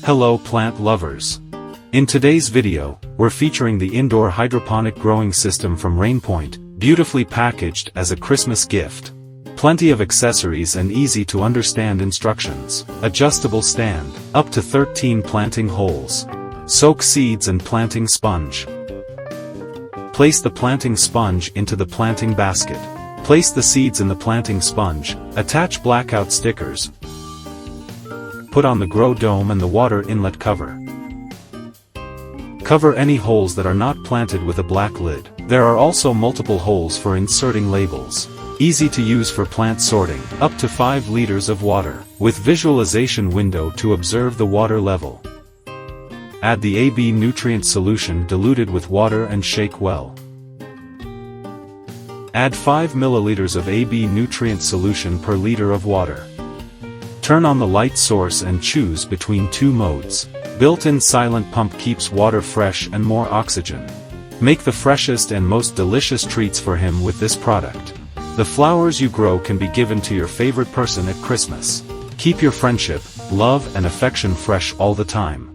Hello plant lovers. In today's video, we're featuring the indoor hydroponic growing system from RainPoint, beautifully packaged as a Christmas gift. Plenty of accessories and easy to understand instructions. Adjustable stand, up to 13 planting holes. Soak seeds and planting sponge. Place the planting sponge into the planting basket. Place the seeds in the planting sponge, attach blackout stickers. Put on the grow dome and the water inlet cover. Cover any holes that are not planted with a black lid. There are also multiple holes for inserting labels. Easy to use for plant sorting, up to 5 liters of water, with visualization window to observe the water level. Add the AB nutrient solution diluted with water and shake well. Add 5 milliliters of AB nutrient solution per liter of water. Turn on the light source and choose between 2 modes. Built-in silent pump keeps water fresh and more oxygen. Make the freshest and most delicious treats for him with this product. The flowers you grow can be given to your favorite person at Christmas. Keep your friendship, love and affection fresh all the time.